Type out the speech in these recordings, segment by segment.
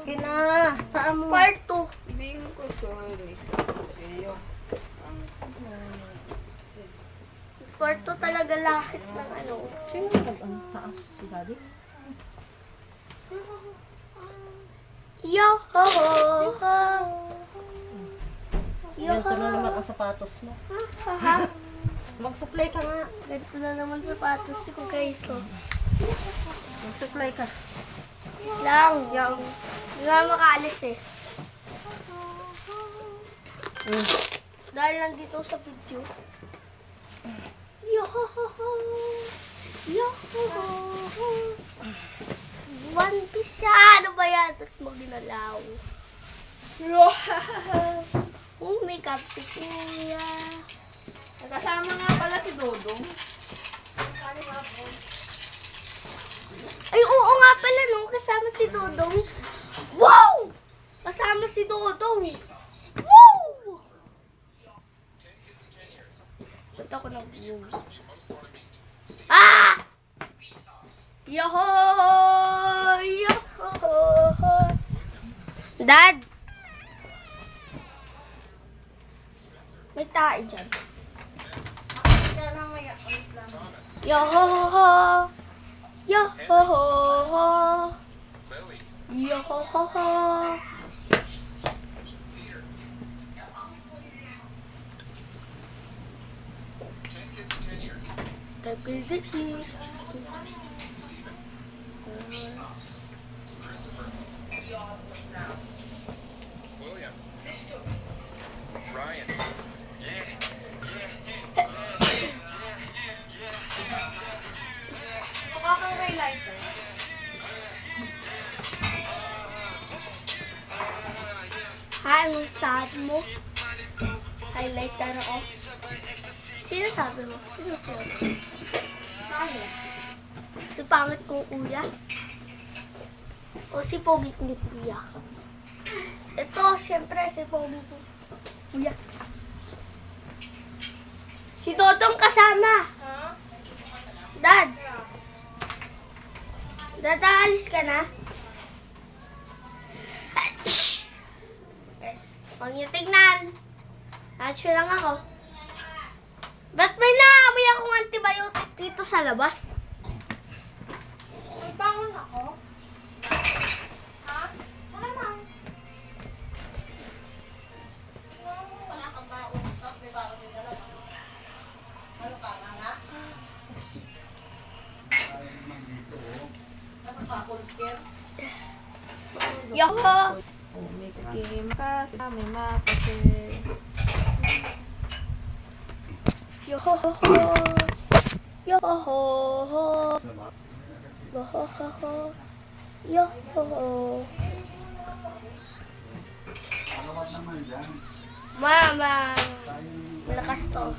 Akin na. Paa mo. Part 2. Ibigin ko to. Part 2 talaga lahat ng ano. Sino ang taas si Daddy? Yo ho ho ho. Yo Ganito ho na naman ho. ang sapatos mo. Ha? Magsupply ka nga. Ganito na naman sapatos ko guys. Oh. Magsupply ka. Lang. Hindi nga makaalis eh. Dahil nandito sa video. Yo ho ho ho. Yo ho ho ho. One Piece siya. Ano ba yan? Ba't mo ginalaw? Oh, may kapit kuya. Kasama nga pala si Dodong. Ay, oo nga pala no. Kasama si Dodong. Wow! Kasama si Dodong. Wow! Ba't ako nag-view? Ah! Yoho! Yoho! Dad! May tae dyan. Yoho! Yoho! Yoho! William. Ryan. Mukha kang highlighter. Ha, anong sabi mo? Highlighter ako. Sino sabi mo? Sino sabi? Bakit? Si pangit kong kuya? O si pogi kong kuya? Ito, syempre, si pogi kong kuya. Si Dodong kasama. Dad. Dad, aalis ka na? Huwag niyo tignan. Acho lang ako. Ba't may naamoy akong antibiotic dito sa labas? Nagbangon ako? Ha? Wala na. Wala kang baon. Tapos may baon yung dalawa. Ano ka nga? Ano ka, kulsir? Yoko! May kakim ka, may makase. Yohoho! Yohoho! Yohoho! Yohoho! Mama! Malakas to.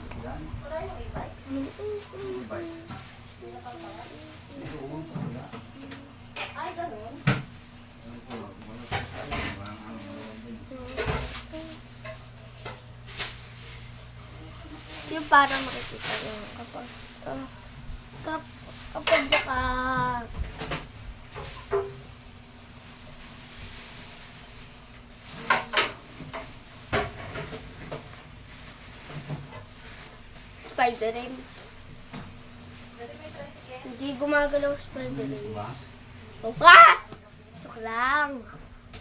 Ay, ganun. Yung para makikita yung kapag naka spider ramps. Hindi gumagalaw spider ramps. Ah! Joke lang.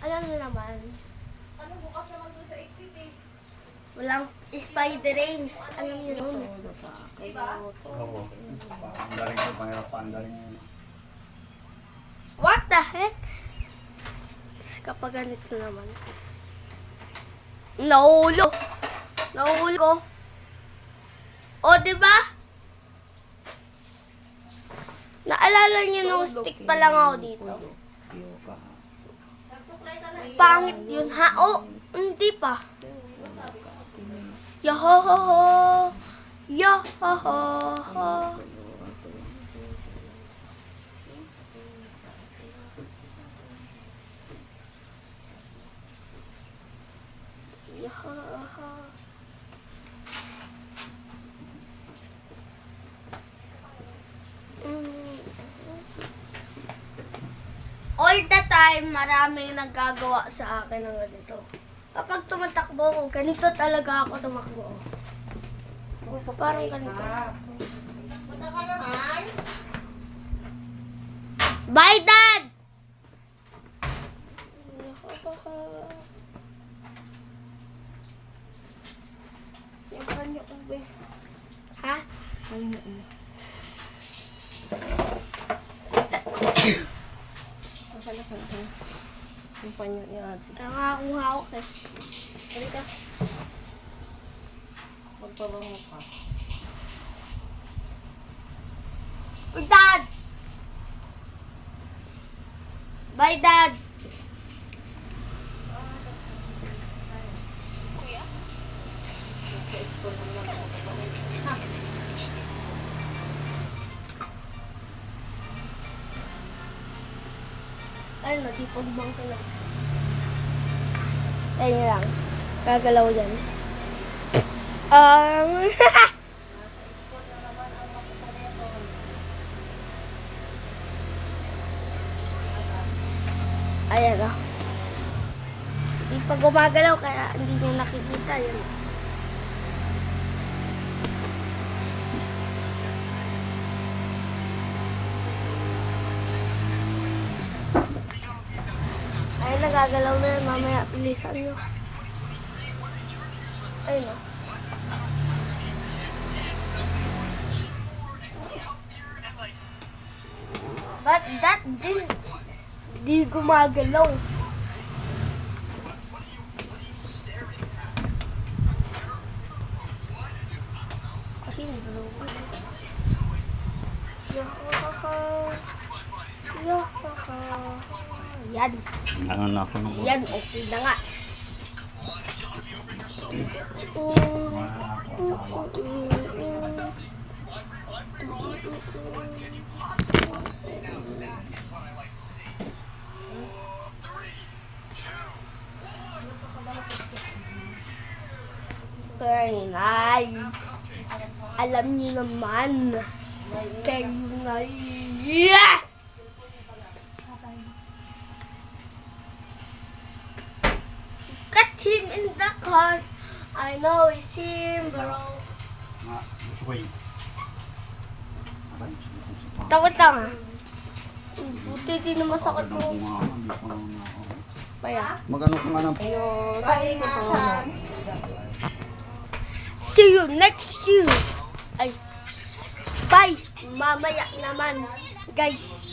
Alam mo naman. Ano, bukas naman doon sa exit eh. Walang spider ramps. Alam niyo yun. Diba? Oo. Ang galing ko, pangirapan, ang galing yun. What the heck? Kapag ganito naman. Naulo. Naulo ko. O, diba? Naalala niyo nung stick pa lang ako dito. Nagsupply ka na eh. Pangit yun, ha? O, hindi pa. Yohohoho. Yohohoho. Yohohoho. All the time. time, maraming naggagawa sa akin ng ganito. Kapag tumatakbo ko, ganito talaga ako tumakbo. So, parang ganito. Punta ka naman. Bye, Dad! Yung panyo ko, be. Ha? Panyo. Masala ka na. Yung panyo ni ate. Nakakuha ako eh. Halika. Magpabango ka. Uy, Dad! Bye, Dad! Sa school naman ako. Ayun na, di pagbang ko lang. Ayun lang. Gagalaw yan. School na naman ang makukuleto. Ayan o. Di pa gumagalaw kaya hindi niya nakikita yun. Ay, nagagalaw na yan. Mamaya, bilisan nyo. Ayun o. But that di gumagalaw. Ay, bro. Yan. Nangan na ako ng Yan, okay na nga. Ay, alam niyo naman. Kayo na yeah! Cut him in the car. I know it's him, bro. Nga, gusto ko yun. Aray, Takot lang ah. Buti di na masakit mo. Paya. Magano ko nga ng Ayun. Paingatan. See you next year. Ay. Bye. Mamaya naman, guys.